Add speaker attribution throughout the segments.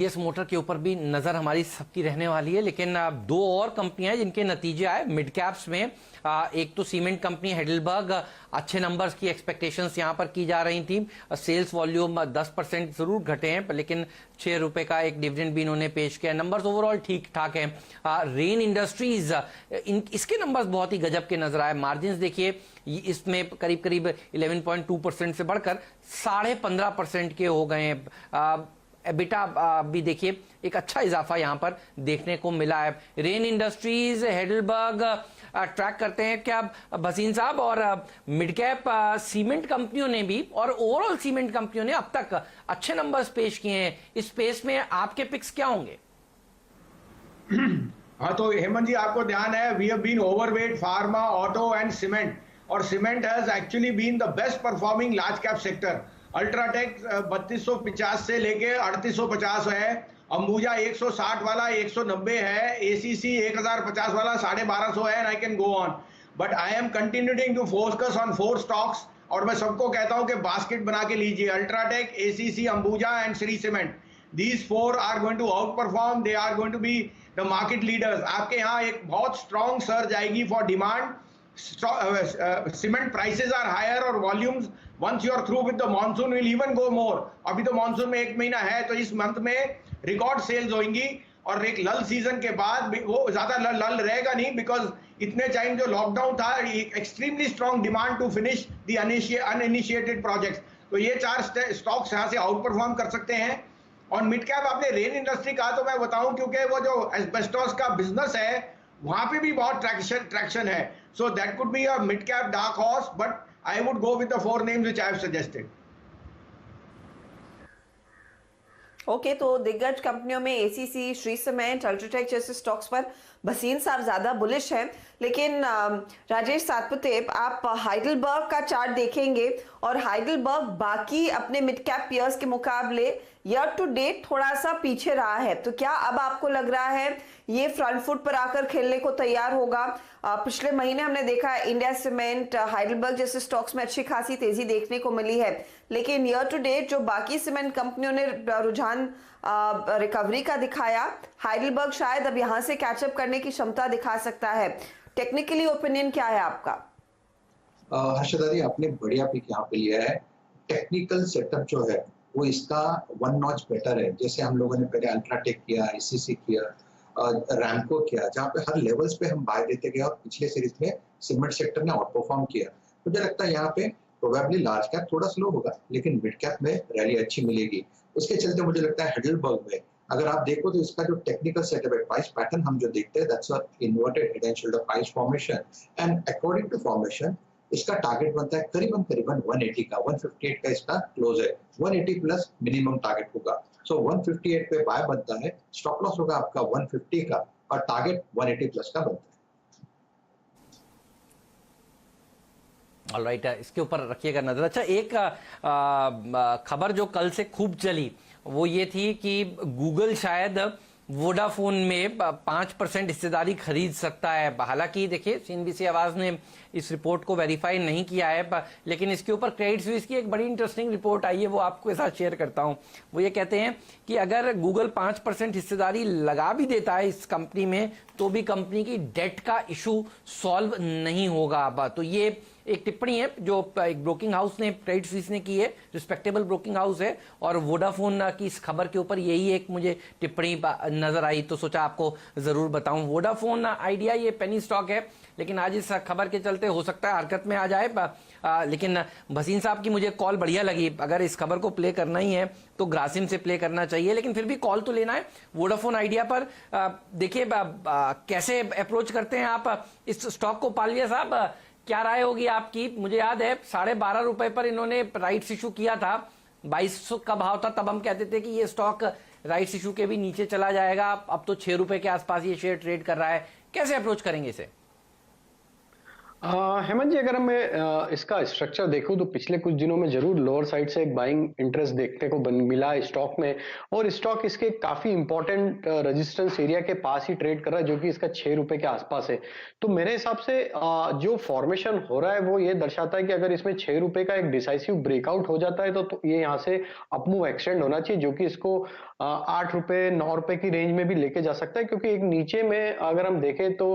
Speaker 1: TVS motor के ऊपर भी नजर हमारी सबकी रहने वाली है, लेकिन दो और कंपनियां जिनके नतीजे आए मिड कैप्स में। एक तो सीमेंट कंपनी हेडलबर्ग, अच्छे नंबर्स की एक्सपेक्टेशंस यहां पर की जा रही थी। सेल्स वॉल्यूम 10% जरूर घटे हैं, लेकिन 6 रुपए का एक डिविडेंड भी इन्होंने पेश किया। नंबर्स ओवरऑल ठीक ठाक हैं। रेन इंडस्ट्रीज, इसके नंबर्स बहुत ही गजब के नजर आए। मार्जिन देखिए, इसमें करीब करीब 11.2% से बढ़कर 15.5% के हो गए हैं। एबिटा भी देखिए एक अच्छा इजाफा यहां पर देखने को मिला है। रेन इंडस्ट्रीज, हेडलबर्ग ट्रैक करते हैं क्या भसीन साहब? और मिड कैप सीमेंट कंपनियों ने भी और ओवरऑल सीमेंट कंपनियों ने अब तक अच्छे नंबर्स पेश किए हैं। इस स्पेस में आपके पिक्स क्या होंगे?
Speaker 2: हाँ, तो हेमंत जी, आपको ध्यान है, we have been overweight pharma, auto and cement, और cement has actually been the best performing large cap sector. UltraTech 3250 से लेके 3850 है, अंबुजा 160 वाला 190 है, एसीसी 1050 वाला 1250 है, and I can go on. But I am continuing to focus on 4 stocks, और मैं सबको कहता हूं कि बास्केट बना के लीजिए। UltraTech, ACC, Ambuja and Shri cement, these 4 are going to outperform, they are going to be the market leaders। आपके यहाँ एक बहुत स्ट्रॉन्ग सर्ज आएगी for demand. Cement prices are higher और volumes once you are through with the monsoon will even go more। अभी तो monsoon में 1 महीना है, तो इस मंथ में रिकॉर्ड सेल्स होंगी, और एक लल सीजन के बाद वो ज्यादा लल रहेगा नहीं, बिकॉज इतने टाइम जो लॉकडाउन था, extremely strong demand to finish the uninitiated projects. तो ये 4 स्टॉक्स यहाँ से आउट परफॉर्म कर सकते हैं। और मिड कैप आपने रेन इंडस्ट्री कहा, तो मैं बताऊं, क्योंकि वो जो एस्बेस्टोस का बिजनेस है वहां पे भी बहुत ट्रैक्शन है। So that could be a mid cap dark horse, but I would go with the 4 names which I have suggested.
Speaker 3: Okay, तो दिग्गज कंपनियों में एसीसी, श्री सीमेंट, अल्ट्राटेक जैसे स्टॉक्स पर भसीन साहब ज्यादा बुलिश हैं, लेकिन राजेश सातपुते, आप हाइडलबर्ग का चार्ट देखेंगे और हाइडलबर्ग बाकी अपने मिड कैप पियर्स के मुकाबले ईयर टू डेट थोड़ा सा पीछे रहा है। तो क्या अब आपको लग रहा है ये फ्रंट फुट पर आकर खेलने को तैयार होगा? पिछले महीने हमने देखा है इंडिया सीमेंट, हाइडलबर्ग जैसे स्टॉक्स में अच्छी खासी तेजी देखने को मिली है, लेकिन ईयर टू डेट जो बाकी सीमेंट कंपनियों ने रुझान रिकवरी का दिखाया, हाइडलबर्ग शायद अब यहां से कैचअप करने की क्षमता दिखा सकता है। टेक्निकली ओपिनियन क्या है आपका?
Speaker 4: हर्षदा जी, आपने बढ़िया पिक यहाँ पे लिया है। टेक्निकल सेटअप जो है वो इसका 1 नॉच बेटर है। जैसे हम लोगों ने पहले अल्ट्राटेक किया, एसीसी किया, रैमको किया, जहाँ पे हर लेवल्स पे हम बाय देते गए, और पिछले सीरीज में सीमेंट सेक्टर ने आउट परफॉर्म किया। मुझे लगता है यहाँ पे प्रोबेबली लार्ज कैप थोड़ा स्लो होगा, लेकिन मिड कैप में रैली अच्छी मिलेगी। उसके चलते मुझे लगता है हेडलबर्ग में अगर आप देखो तो इसका जो टेक्निकल सेटअप है, प्राइस पैटर्न हम जो देखते हैं, that's a inverted head and shoulder price formation, and according to formation इसका टारगेट बनता है करीबन 180 का। 158 का इसका क्लोज है, 180 प्लस मिनिमम टारगेट होगा। सो 158 पे बाय बनता है, स्टॉप लॉस होगा आपका 150 का, और टारगेट 180 प्लस का बनता है।
Speaker 1: ऑलराइट, इसके ऊपर रखिएगा नजर। अच्छा, एक खबर जो कल से खूब चली वो ये थी कि गूगल शायद वोडाफोन में 5% हिस्सेदारी खरीद सकता है। हालांकि देखिए, सीएनबीसी आवाज ने इस रिपोर्ट को वेरीफाई नहीं किया है, लेकिन इसके ऊपर क्रेडिट स्विस की एक बड़ी इंटरेस्टिंग रिपोर्ट आई है, वो आपके साथ शेयर करता हूं। वो ये कहते हैं कि अगर गूगल 5% हिस्सेदारी लगा भी देता है इस कंपनी में, तो भी कंपनी की डेट का इशू सॉल्व नहीं होगा। तो ये एक टिप्पणी है जो एक ब्रोकिंग हाउस ने, क्रेडिट स्विस ने की है, रिस्पेक्टेबल ब्रोकिंग हाउस है, और वोडाफोन की इस खबर के ऊपर यही एक मुझे टिप्पणी नजर आई, तो सोचा आपको जरूर बताऊं। वोडाफोन आइडिया ये पेनी स्टॉक है, लेकिन आज इस खबर के चलते हो सकता है हरकत में आ जाए। लेकिन भसीन साहब की मुझे कॉल बढ़िया लगी। अगर इस खबर को प्ले करना ही है तो ग्रासिम से प्ले करना चाहिए, लेकिन फिर भी कॉल तो लेना है। वोडाफोन आइडिया पर देखिए कैसे अप्रोच करते हैं आप इस स्टॉक को। पालिया साहब, क्या राय होगी आपकी? मुझे याद है 12.5 रुपए पर इन्होंने राइट्स इशू किया था, 2200 का भाव था, तब हम कहते थे कि ये स्टॉक राइट्स इशू के भी नीचे चला जाएगा। अब तो 6 रुपए के आसपास ये शेयर ट्रेड कर रहा है। कैसे अप्रोच करेंगे इसे?
Speaker 5: हेमंत जी, अगर मैं इसका स्ट्रक्चर देखूं तो पिछले कुछ दिनों में जरूर लोअर साइड से एक बाइंग इंटरेस्ट देखने को मिला है स्टॉक में, और स्टॉक इसके काफी इंपॉर्टेंट रेजिस्टेंस एरिया के पास ही ट्रेड कर रहा है, जो कि इसका 6 रुपए के आसपास है। तो मेरे हिसाब से जो फॉर्मेशन हो रहा है वो ये दर्शाता है कि अगर इसमें 6 रुपए का एक डिसाइसिव ब्रेकआउट हो जाता है तो ये यहाँ से अपमूव एक्सटेंड होना चाहिए, जो कि इसको 8 रुपए 9 रुपए की रेंज में भी लेके जा सकता है। क्योंकि एक नीचे में अगर हम देखें तो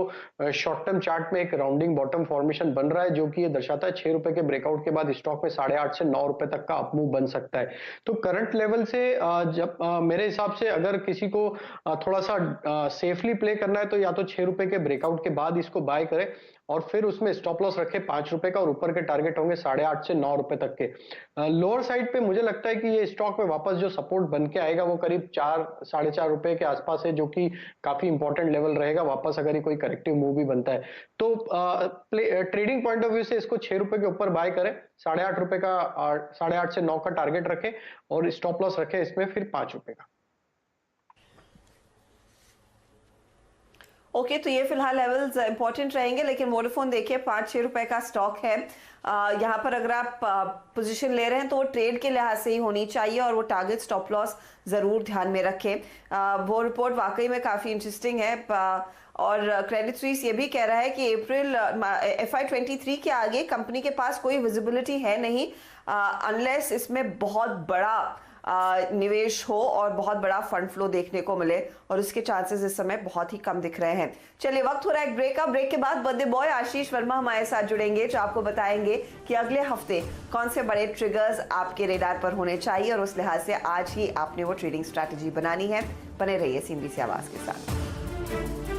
Speaker 5: शॉर्ट टर्म चार्ट में एक राउंडिंग बॉटम फॉर्मेशन बन रहा है, जो कि ये दर्शाता है 6 रुपए के ब्रेकआउट के बाद स्टॉक में 8.5 से 9 रुपए तक का अपमूव बन सकता है। तो करंट लेवल से जब मेरे हिसाब से अगर किसी को थोड़ा सा सेफली प्ले करना है तो या तो 6 रुपए के ब्रेकआउट के बाद इसको बाय करे और फिर उसमें स्टॉप लॉस रखे 5 रुपए का, और ऊपर के टारगेट होंगे 8.5 से 9 रुपए तक के। लोअर साइड पे मुझे लगता है कि ये स्टॉक में वापस जो सपोर्ट बन के आएगा वो करीब 4 4.5 रुपए के आसपास है, जो कि काफी इंपॉर्टेंट लेवल रहेगा वापस अगर ये कोई करेक्टिव मूव भी बनता है तो। ट्रेडिंग पॉइंट ऑफ व्यू से इसको 6 रुपए के ऊपर बाय करें, 8.5 रुपए का 8.5 से 9 का टारगेट रखें और स्टॉप लॉस रखें इसमें फिर 5 रुपए का।
Speaker 3: ओके, तो ये फिलहाल लेवल्स इंपॉर्टेंट रहेंगे, लेकिन वोडाफोन देखिए 5-6 रुपए का स्टॉक है। यहाँ पर अगर आप पोजीशन ले रहे हैं तो वो ट्रेड के लिहाज से ही होनी चाहिए और वो टारगेट स्टॉप लॉस जरूर ध्यान में रखें। वो रिपोर्ट वाकई में काफी इंटरेस्टिंग है और क्रेडिट स्विस ये भी कह रहा है कि अप्रैल FY23 के आगे कंपनी के पास कोई विजिबिलिटी है नहीं अनलेस इसमें बहुत बड़ा निवेश हो और बहुत बड़ा फंड फ्लो देखने को मिले, और उसके चांसेस इस समय बहुत ही कम दिख रहे हैं। चलिए, वक्त हो रहा है एक ब्रेक का। ब्रेक के बाद बर्थडे बॉय आशीष वर्मा हमारे साथ जुड़ेंगे, जो आपको बताएंगे कि अगले हफ्ते कौन से बड़े ट्रिगर्स आपके रेडार पर होने चाहिए और उस लिहाज से आज ही आपने वो ट्रेडिंग स्ट्रैटेजी बनानी है। बने रहिए CNBC आवाज के साथ।